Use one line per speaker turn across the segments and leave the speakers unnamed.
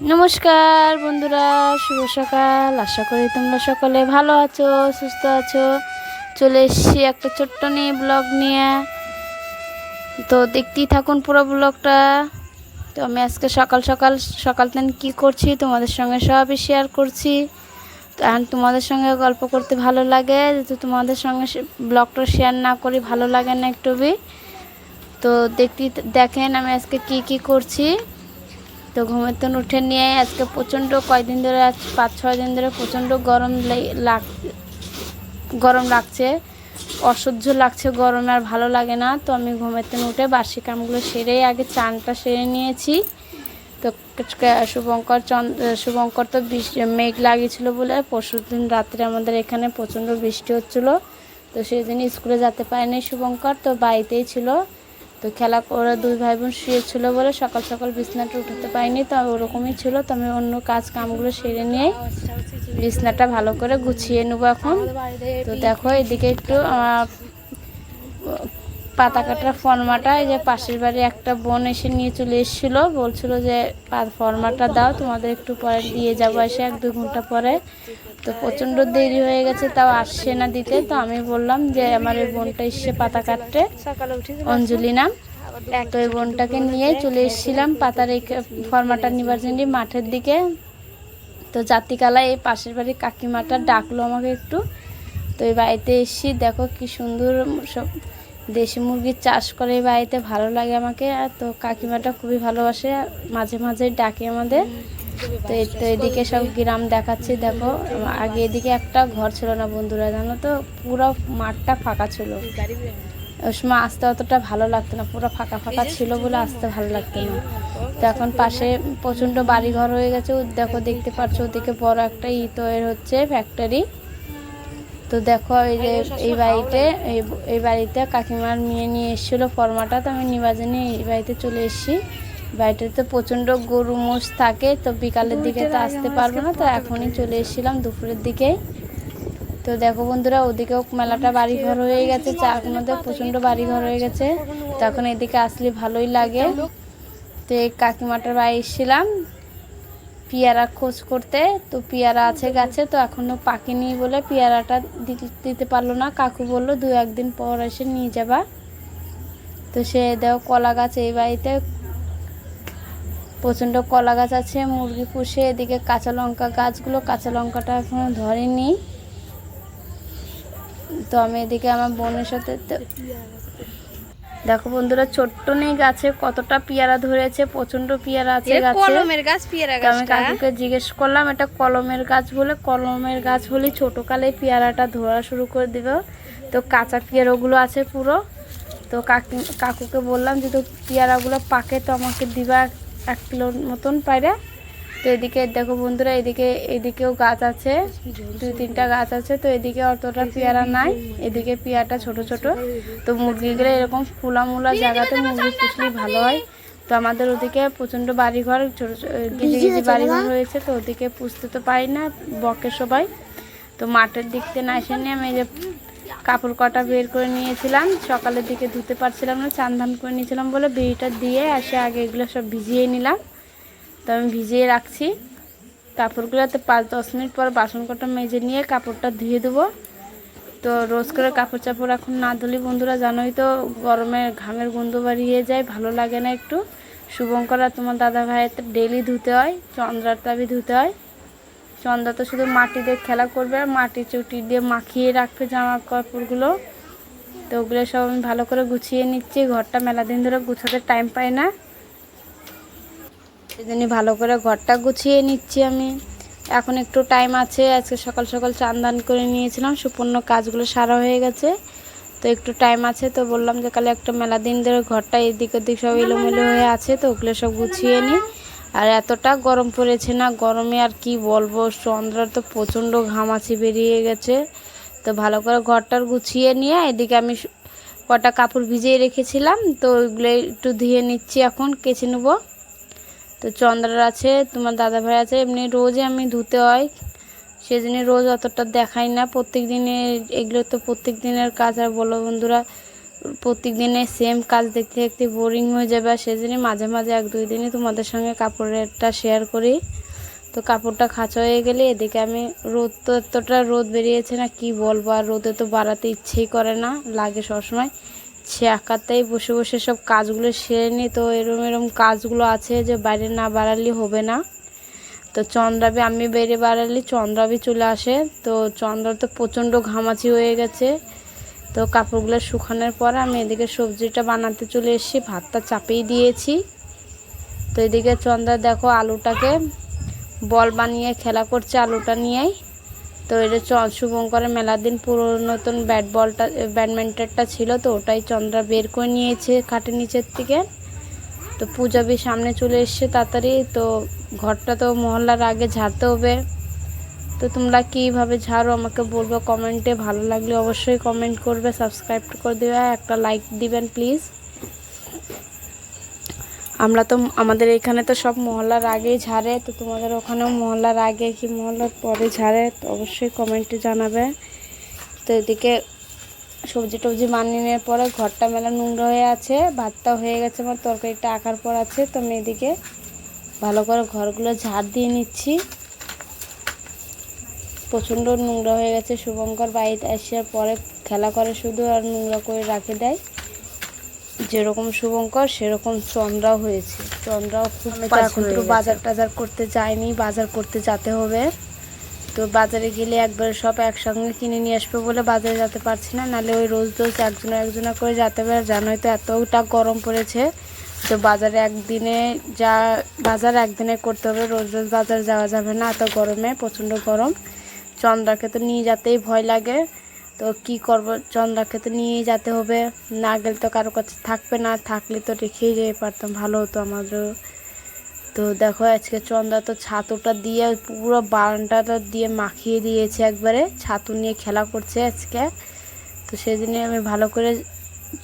নমস্কার বন্ধুরা, শুভ সকাল। আশা করি তোমরা সকলে ভালো আছো, সুস্থ আছো। চলে এসেছি একটা ছোট্ট নিয়ে ব্লগ নিয়ে। তো দেখতেই থাকুন পুরো ব্লগটা। তো আমি আজকে সকাল কী করছি তোমাদের সঙ্গে সবই শেয়ার করছি। তো এখন তোমাদের সঙ্গে গল্প করতে ভালো লাগে, তো তোমাদের সঙ্গে ব্লগটা শেয়ার না করি ভালো লাগে না একটু বি। তো দেখেন আমি আজকে কি করছি। তো ঘুমের তো উঠে নিয়ে আজকে প্রচণ্ড কয়েকদিন ধরে, আজ 5-6 দিন ধরে প্রচণ্ড গরম লাগছে, অসহ্য লাগছে গরমে, আর ভালো লাগে না। তো আমি ঘুমের তো উঠে বাসি কামগুলো সেরেই আগে চানটা সেরে নিয়েছি। তো শুভঙ্কর তো মেঘ লাগিয়েছিলো বলে পরশুদিন রাত্রে আমাদের এখানে প্রচণ্ড বৃষ্টি হচ্ছিলো। তো সেই দিন স্কুলে যেতে পারেনি শুভঙ্কর, তো বাড়িতেই ছিল। তো খেলা করে দুই ভাই বোন শুয়েছিল বলে সকাল বিছনাটা উঠাতে পারিনি। তো ওরকমই ছিল। তো আমি অন্য কামগুলো সেরে নিয়ে বিছনাটা ভালো করে গুছিয়ে নেবো এখন। তো দেখো এদিকে একটু পাতা কাটার ফর্মাটা, এই যে পাশের বাড়ি একটা বোন এসে নিয়ে চলে এসেছিলো, বলছিল যে ফর্মাটা দাও, তোমাদের একটু পরে দিয়ে যাবো এসে 1-2 ঘন্টা পরে। তো প্রচণ্ড দেরি হয়ে গেছে, তাও আসছে না দিতে। তো আমি বললাম যে আমার এই বোনটা এসছে পাতা কাটতে, অঞ্জলি নাম। তো এই বোনটাকে নিয়ে চলে এসেছিলাম পাতার এই ফর্মাটা নিবার জন্য মাঠের দিকে। তো জাতিকালা এই পাশের বাড়ির কাকিমাটা ডাকলো আমাকে একটু। তো এই বাড়িতে এসেছি, দেখো কি সুন্দর সব দেশি মুরগির চাষ করে এই বাড়িতে, ভালো লাগে আমাকে। আর তো কাকিমাটা খুবই ভালোবাসে, মাঝে মাঝে ডাকে আমাদের। তো এদিকে সব গ্রাম দেখাচ্ছি, দেখো আগে এদিকে একটা ঘর ছিল না বন্ধুরা, জানো তো, পুরো মাঠটা ফাঁকা ছিল। ওই সময় আসতে অতটা ভালো লাগতো না, পুরো ফাঁকা ছিল বলে আসতে ভালো লাগতো না। তো এখন পাশে প্রচণ্ড বাড়িঘর হয়ে গেছে। দেখো দেখতে পাচ্ছ ওদিকে বড় একটা তৈরি হচ্ছে ফ্যাক্টরি। তো দেখো এই বাড়িতে কাকিমার মেয়ে নিয়ে এসেছিলো ফর্মাটা, তো আমি নিবার জন্য এই বাড়িতে চলে এসেছি। বাড়িটাতে প্রচণ্ড গরু মোষ থাকে। তো বিকালের দিকে তো আসতে পারবো না, তো এখনই চলে এসেছিলাম দুপুরের দিকে। তো দেখো বন্ধুরা, ওদিকেও মেলাটা বাড়িঘর হয়ে গেছে, চার মধ্যে প্রচণ্ড বাড়িঘর হয়ে গেছে। তো এখন এদিকে আসলে ভালোই লাগে। তো এই কাকিমাটার বাড়ি এসেছিলাম পেয়ারা খোঁজ করতে। তো পেয়ারা আছে গাছে, তো এখনও পাকেনি বলে পেয়ারাটা দিতে পারলো না। কাকু বললো 2-1 দিন পর এসে নিয়ে যাবা। তো সে দেখো কলা গাছ, এই বাড়িতে প্রচণ্ড কলা গাছ আছে, মুরগি পুষে। এদিকে কাঁচা লঙ্কা গাছগুলো, কাঁচা লঙ্কাটা এখনও ধরেনি। তো আমি এদিকে আমার বোনের সাথে, দেখো বন্ধুরা ছোট্ট নেই গাছে কতটা পেয়ারা ধরেছে, প্রচন্ড পেয়ারা আছে গাছে।
কলমের গাছ পেয়ারা গাছ।
আমি কাকুকে জিজ্ঞেস করলাম এটা কলমের গাছ বলে, কলমের গাছ হলে ছোটকালে পেয়ারাটা ধরা শুরু করে দেবে। তো কাঁচা পেয়ারাগুলো আছে পুরো। তো কাকুকে বললাম যে তো পেয়ারাগুলো পাকে তো আমাকে দিবা 1 কিলোর মতন পায়রা। তো এদিকে দেখো বন্ধুরা, এদিকেও গাছ আছে, 2-3টা গাছ আছে। তো এদিকে অতটা পেয়ারা নাই, এদিকে পেয়ারাটা ছোট ছোট। তো মুরগিগুলো এরকম খোলামোলা জায়গাতে মুরগি পুষলে ভালো হয়। তো আমাদের ওদিকে প্রচণ্ড বাড়িঘর, ছোটো গিজি বাড়িঘর হয়েছে। তো ওদিকে পুষতে তো পারি না, বকে সবাই। তো মাঠের দিক থেকে না এসে নিয়ে আমি এই যে কাপড় কটা বের করে নিয়েছিলাম, সকালের দিকে ধুতে পারছিলাম না, চান ধান করে নিয়েছিলাম বলে বেড়িটা দিয়ে এসে আগে এগুলো সব ভিজিয়ে নিলাম। তো আমি ভিজিয়ে রাখছি কাপড়গুলোতে, 5-10 মিনিট পর বাসন কটা মেজে নিয়ে কাপড়টা ধুয়ে দেবো। তো রোজ করে কাপড় চাপড় এখন না ধুলি বন্ধুরা জানোই তো, গরমে ঘামের গন্ধ বাড়িয়ে যায়, ভালো লাগে না একটু। শুভঙ্কর আর তোমার দাদা ভাইয়ের তো ডেলি ধুতে হয়, চন্দ্রার তাবি ধুতে হয়। চন্দ্রা তো শুধু মাটি দিয়ে খেলা করবে আর মাটি চুটি দিয়ে মাখিয়ে রাখবে জামা কাপড়গুলো। তো ওগুলো সব আমি ভালো করে গুছিয়ে নিচ্ছি, ঘরটা মেলা দিন ধরে গুছাতে টাইম পাই না, সেই জন্য ভালো করে ঘরটা গুছিয়ে নিচ্ছি আমি। এখন একটু টাইম আছে, আজকে সকাল চান দান করে নিয়েছিলাম, সম্পূর্ণ কাজগুলো সারা হয়ে গেছে। তো একটু টাইম আছে, তো বললাম যে কালে একটা মেলা দিন ধরে ঘরটা এদিক ওদিক সব এলোমেলো হয়ে আছে, তো ওগুলো সব গুছিয়ে নিই। আর এতটা গরম পড়েছে না, গরমে আর কি বলবো, চন্দ্রার তো প্রচণ্ড ঘামাচি বেরিয়ে গেছে। তো ভালো করে ঘরটার গুছিয়ে নিয়ে এদিকে আমি কটা কাপড় ভিজিয়ে রেখেছিলাম, তো ওইগুলো একটু ধুয়ে নিচ্ছি, এখন কেচে নেবো। তো চন্দ্রার আছে, তোমার দাদা ভাই আছে, এমনি রোজই আমি ধুতে হয়, সেজন্য রোজ অতটা দেখাই না। প্রত্যেক দিনে এগুলো তো প্রত্যেক দিনের কাজ। আর বলো বন্ধুরা, প্রত্যেক দিনে সেম কাজ দেখতে দেখতে বোরিং হয়ে যাবে, আর সেজন্য মাঝে মাঝে 1-2 দিনে তোমাদের সঙ্গে কাপড়েরটা শেয়ার করি। তো কাপড়টা খাঁচা হয়ে গেলে এদিকে আমি রোদ তো এতটা রোদ বেরিয়েছে না কি বলবো, আর রোদে তো বাড়াতে ইচ্ছেই করে না, লাগে সবসময় একাতেই বসে বসে সব কাজগুলো সেরে নিই। তো এরম কাজগুলো আছে যে বাইরে না বাড়ালে হবে না। তো চন্দ্রাবি আমি বাইরে বাড়ালে চন্দ্রাবি চলে আসে। তো চন্দ্রা তো প্রচণ্ড ঘামাচি হয়ে গেছে। তো কাপড়গুলো শুকানোর পরে আমি এদিকে সবজিটা বানাতে চলে এসেছি, ভাতটা চাপিয়ে দিয়েছি। তো এদিকে চন্দ্রা দেখো আলুটাকে বল বানিয়ে খেলা করছে আলুটা নিয়েই। তো এটা শুভঙ্করের মেলার দিন পুরাতন ব্যাডমিন্টনটা ছিল, তো ওটাই চন্দ্রা বের করে নিয়েছে খাটের নিচের থেকে। তো পূজাবি সামনে চলে এসছে তাড়াতাড়ি। তো ঘরটা তো মহল্লার আগে ঝাড়তে হবে। তো তোমরা কীভাবে ঝাড়ো আমাকে বলবো কমেন্টে, ভালো লাগলে অবশ্যই কমেন্ট করবে, সাবস্ক্রাইব করে দেবে, একটা লাইক দিবেন প্লিজ। আমাদের এখানে তো সব মহল্লার আগেই ঝাড়ে, তো তোমাদের ওখানেও মহল্লার আগে কি মহল্লার পরে ঝাড়ে তো অবশ্যই কমেন্টে জানাবে। তো এদিকে সবজি টবজি বানিয়ে নেওয়ার পরে ঘরটা মেলা নোংরা হয়ে আছে, ভাতটাও হয়ে গেছে, আমার তরকারিটা আঁকার পর আছে। তো আমি এদিকে ভালো করে ঘরগুলো ঝাড় দিয়ে নিচ্ছি। প্রচণ্ড নোংরা হয়ে গেছে, শুভঙ্কর বাড়িতে আসার পরে খেলা করে শুধু আর নোংরা করে রাখে দেয়। যেরকম শুভঙ্কর সেরকম চন্দ্রাও হয়েছে, চন্দ্রাও খুব কিন্তু বাজার টাজার করতে যায়নি, বাজার করতে যেতে হবে। তো বাজারে গেলে একবার সব একসঙ্গে কিনে নিয়ে আসবে বলে বাজারে যেতে পারছি না, নাহলে ওই রোজ রোজ একজনা করে যেতে হবে। আর জানোই তো এতটা গরম পড়েছে, তো বাজারে একদিনে করতে হবে, রোজ রোজ বাজার যাওয়া যাবে না এত গরমে, প্রচণ্ড গরম। চন্দ্রাকে তো নিয়ে যেতেই ভয় লাগে, তো কি করব, চন্দ্রাকে তো নিয়ে যেতে হবে, না গেলে তো কারো কাছে থাকবে না, থাকলে তো রেখেই যেতে পারতাম, ভালো হতো আমাদেরও। তো দেখো আজকে চন্দ্রা তো ছাতুটা দিয়ে পুরো বারান্দাটা দিয়ে মাখিয়ে দিয়েছে, একবারে ছাতু নিয়ে খেলা করছে আজকে। তো সেই জন্য আমি ভালো করে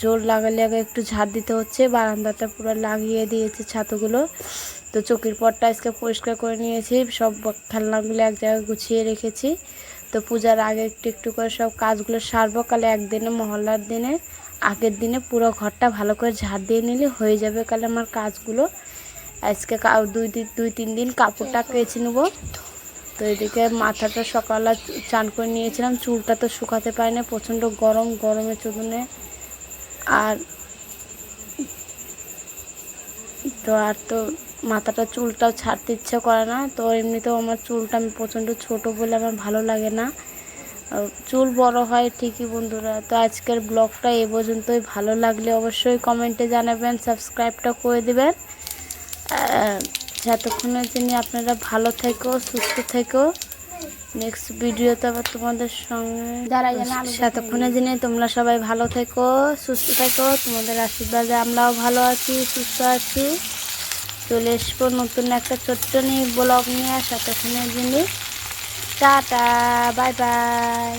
জোর লাগালে আগে একটু ঝাড় দিতে হচ্ছে, বারান্দাটা পুরো লাগিয়ে দিয়েছে ছাতুগুলো। তো চকির পরটা আজকে পরিষ্কার করে নিয়েছি, সব খেলনাগুলো এক জায়গায় গুছিয়ে রেখেছি। তো পূজার আগে একটু একটু করে সব কাজগুলো সারবো, কালে একদিনে মহল্লার দিনে আগের দিনে পুরো ঘরটা ভালো করে ঝাড় দিয়ে নিলে হয়ে যাবে কালে আমার কাজগুলো। আজকে 2-3 দিন কাপড়টা কেচে নেবো। তো এদিকে মাথাটা সকালে চান করে নিয়েছিলাম, চুলটা তো শুকাতে পারি না, প্রচণ্ড গরমের চুলনে। আর তো মাথাটা চুলটাও ছাড়তে ইচ্ছে করে না। তো এমনিতেও আমার চুলটা আমি প্রচণ্ড ছোট বলে আমার ভালো লাগে না, চুল বড় হয় ঠিকই বন্ধুরা। তো আজকের ব্লগটা এ পর্যন্তই, ভালো লাগলে অবশ্যই কমেন্টে জানাবেন, সাবস্ক্রাইবটা করে দেবেন। যতক্ষণের জন্য আপনারা ভালো থেকো, সুস্থ থেকো। নেক্সট ভিডিওতে আবার তোমাদের সঙ্গে ততক্ষণের জন্য তোমরা সবাই ভালো থেকো, সুস্থ থেকো, তোমাদের আশীর্বাদে আমরাও ভালো আছি, সুস্থ আছি। চলে আসবো নতুন একটা ছোট্ট ব্লগ নিয়ে, ততক্ষণের জন্য টাটা, বাই বাই।